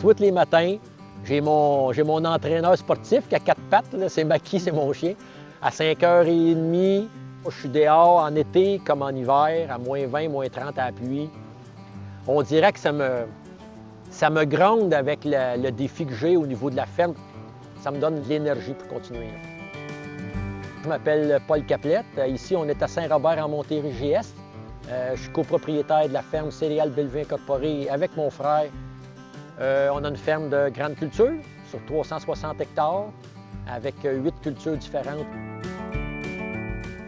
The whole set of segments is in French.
tous les matins, j'ai mon entraîneur sportif qui a 4 pattes, c'est Maki, c'est mon chien. À 5h30, je suis dehors en été comme en hiver, à moins 20, moins 30 à la pluie. On dirait que ça me gronde avec le défi que j'ai au niveau de la ferme. Ça me donne de l'énergie pour continuer. Je m'appelle Paul Caplette. Ici, on est à Saint-Robert en Montérégie-Est. Je suis copropriétaire de la ferme Céréales Bellevue Incorporée avec mon frère. On a une ferme de grande culture sur 360 hectares avec 8 cultures différentes.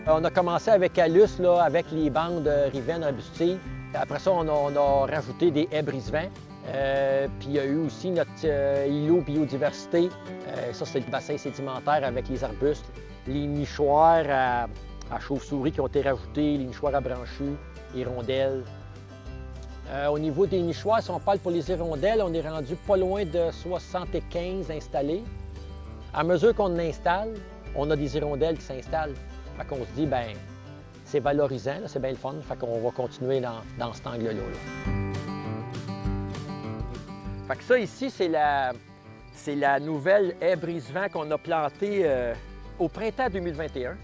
On a commencé avec Alus, là, avec les bandes rivènes arbustives. Après ça, on a rajouté des haies brise-vent. Puis il y a eu aussi notre îlot biodiversité. Ça, c'est le bassin sédimentaire avec les arbustes. Les nichoirs à chauve-souris qui ont été rajoutés, les nichoirs à branchus, hirondelles. Au niveau des nichoirs, si on parle pour les hirondelles, on est rendu pas loin de 75 installés. À mesure qu'on installe, on a des hirondelles qui s'installent. Fait qu'on se dit, bien, c'est valorisant, c'est bien le fun. Fait qu'on va continuer dans cet angle-là. Fait que ça ici, c'est la nouvelle haie brise-vent qu'on a plantée au printemps 2021.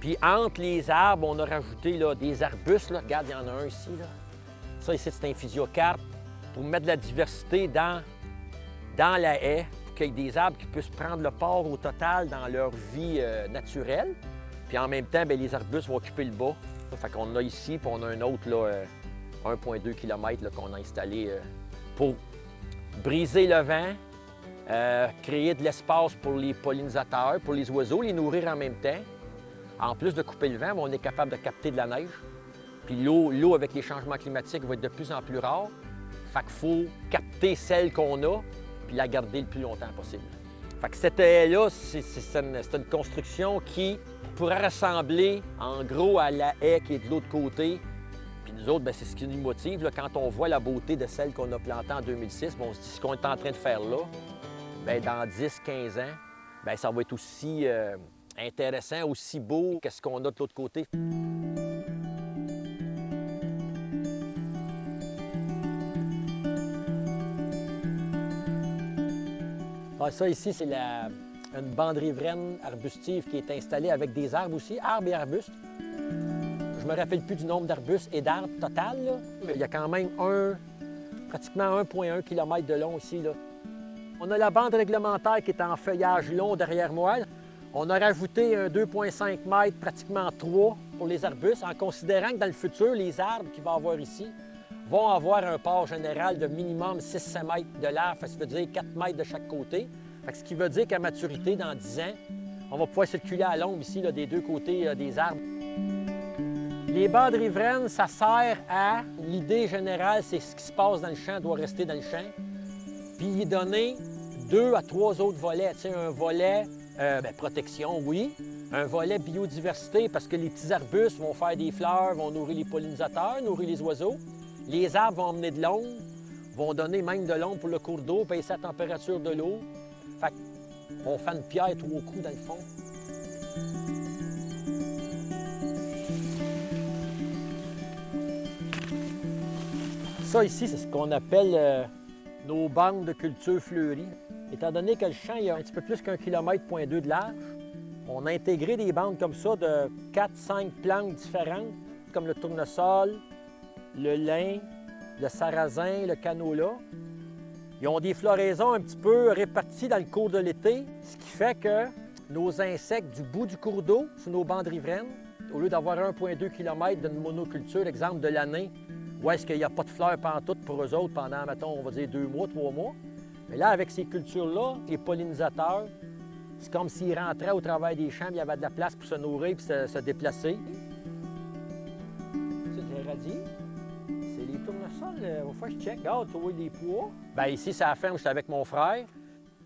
Puis entre les arbres, on a rajouté là, des arbustes. Là. Regarde, il y en a un ici. Là. Ça ici, c'est un physiocarpe pour mettre de la diversité dans la haie, pour qu'il y ait des arbres qui puissent prendre le port au total dans leur vie naturelle. Puis en même temps, bien, les arbustes vont occuper le bas. Fait qu'on a ici, puis on a un autre, là, 1,2 km qu'on a installé pour briser le vent, créer de l'espace pour les pollinisateurs, pour les oiseaux, les nourrir en même temps. En plus de couper le vent, on est capable de capter de la neige. Puis l'eau avec les changements climatiques va être de plus en plus rare. Fait qu'il faut capter celle qu'on a puis la garder le plus longtemps possible. Fait que cette haie-là, c'est une construction qui pourrait ressembler en gros à la haie qui est de l'autre côté. Puis nous autres, bien, c'est ce qui nous motive. Là, quand on voit la beauté de celle qu'on a plantée en 2006, bien, on se dit ce qu'on est en train de faire là, bien, dans 10-15 ans, bien, ça va être aussi intéressant, aussi beau que ce qu'on a de l'autre côté. Ah, ça ici, c'est une bande riveraine arbustive qui est installée avec des arbres aussi, arbres et arbustes. Je me rappelle plus du nombre d'arbustes et d'arbres total, là. Mais il y a quand même pratiquement 1,1 km de long ici, là. On a la bande réglementaire qui est en feuillage long derrière moi. On a rajouté un 2,5 m, pratiquement 3 pour les arbustes, en considérant que dans le futur, les arbres qu'il va y avoir ici vont avoir un port général de minimum 6-7 mètres de large, ça veut dire 4 mètres de chaque côté. Fait que ce qui veut dire qu'à maturité, dans 10 ans, on va pouvoir circuler à l'ombre ici, là, des deux côtés des arbres. Les bandes riveraines, ça sert à... L'idée générale, c'est ce qui se passe dans le champ doit rester dans le champ. Puis y donner 2 à 3 autres volets. Tu sais, un volet protection, oui. Un volet biodiversité, parce que les petits arbustes vont faire des fleurs, vont nourrir les pollinisateurs, nourrir les oiseaux. Les arbres vont emmener de l'ombre, vont donner même de l'ombre pour le cours d'eau, baisser la température de l'eau. Fait qu'on fait une pierre 3 coups dans le fond. Ça ici, c'est ce qu'on appelle nos bandes de culture fleuries. Étant donné que le champ il y a un petit peu plus qu'1,2 km de large, on a intégré des bandes comme ça de 4-5 plantes différentes, comme le tournesol, le lin, le sarrasin, le canola. Ils ont des floraisons un petit peu réparties dans le cours de l'été, ce qui fait que nos insectes du bout du cours d'eau, sur nos bandes riveraines, au lieu d'avoir 1,2 km d'une monoculture, exemple de l'année, où est-ce qu'il n'y a pas de fleurs pantoute pour eux autres pendant, mettons, on va dire 2 mois, 3 mois. Mais là, avec ces cultures-là, les pollinisateurs, c'est comme s'ils rentraient au travers des champs, il y avait de la place pour se nourrir et se déplacer. C'est les radis. C'est les tournesols. Au fois, je check. Regarde, tu vois les pois. Bien, ici, c'est la ferme, j'étais avec mon frère.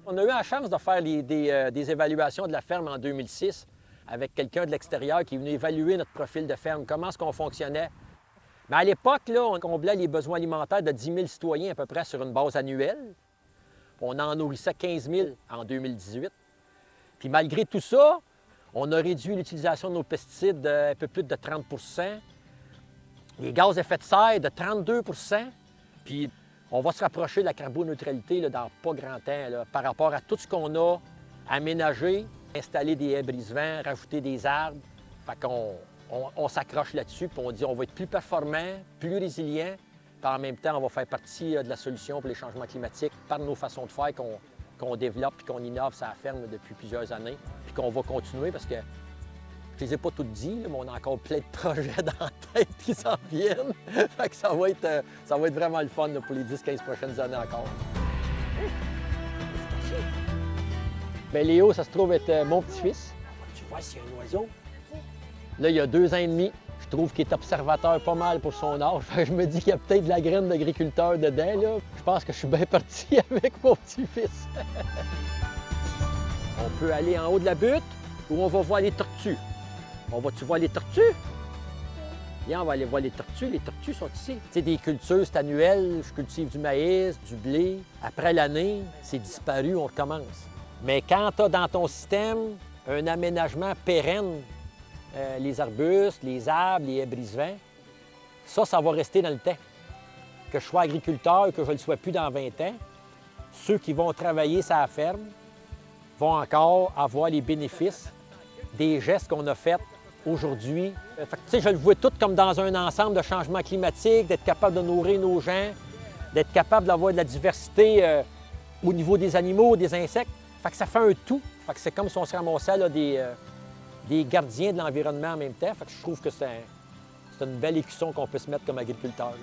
On a eu la chance de faire des évaluations de la ferme en 2006 avec quelqu'un de l'extérieur qui est venu évaluer notre profil de ferme, comment est-ce qu'on fonctionnait. Mais à l'époque, là, on comblait les besoins alimentaires de 10 000 citoyens à peu près sur une base annuelle. On en nourrissait 15 000 en 2018. Puis malgré tout ça, on a réduit l'utilisation de nos pesticides d'un peu plus de 30 les gaz à effet de serre de 32 puis On va se rapprocher de la carboneutralité là, dans pas grand temps là, par rapport à tout ce qu'on a aménagé, installer des haies brise-vent, rajouter des arbres. Fait qu'on on s'accroche là-dessus puis on dit on va être plus performant, plus résilient, puis en même temps, on va faire partie de la solution pour les changements climatiques par nos façons de faire qu'on développe et qu'on innove sur la ferme là, depuis plusieurs années, puis qu'on va continuer parce que je ne les ai pas toutes dit, là, mais on a encore plein de projets dans la tête qui s'en viennent. Fait que ça va être vraiment le fun là, pour les 10-15 prochaines années encore. Bien, Léo, ça se trouve être mon petit-fils. Tu vois s'il y a un oiseau? Là, il y a 2 ans et demi. Je trouve qu'il est observateur pas mal pour son âge. Fait que je me dis qu'il y a peut-être de la graine d'agriculteur dedans. Là. Je pense que je suis bien parti avec mon petit-fils. On peut aller en haut de la butte où on va voir les tortues. On va-tu voir les tortues? Viens, on va aller voir les tortues. Les tortues sont ici. C'est des cultures, c'est annuel. Je cultive du maïs, du blé. Après l'année, c'est disparu, on recommence. Mais quand tu as dans ton système un aménagement pérenne, les arbustes, les arbres, les haies brise-vent, ça va rester dans le temps. Que je sois agriculteur, que je ne le sois plus dans 20 ans, ceux qui vont travailler sur la ferme vont encore avoir les bénéfices des gestes qu'on a faits aujourd'hui. Je le vois tout comme dans un ensemble de changements climatiques, d'être capable de nourrir nos gens, d'être capable d'avoir de la diversité au niveau des animaux, des insectes. Fait que ça fait un tout. Fait que c'est comme si on se ramassait là, des gardiens de l'environnement en même temps. Fait que je trouve que c'est une belle écusson qu'on peut se mettre comme agriculteur.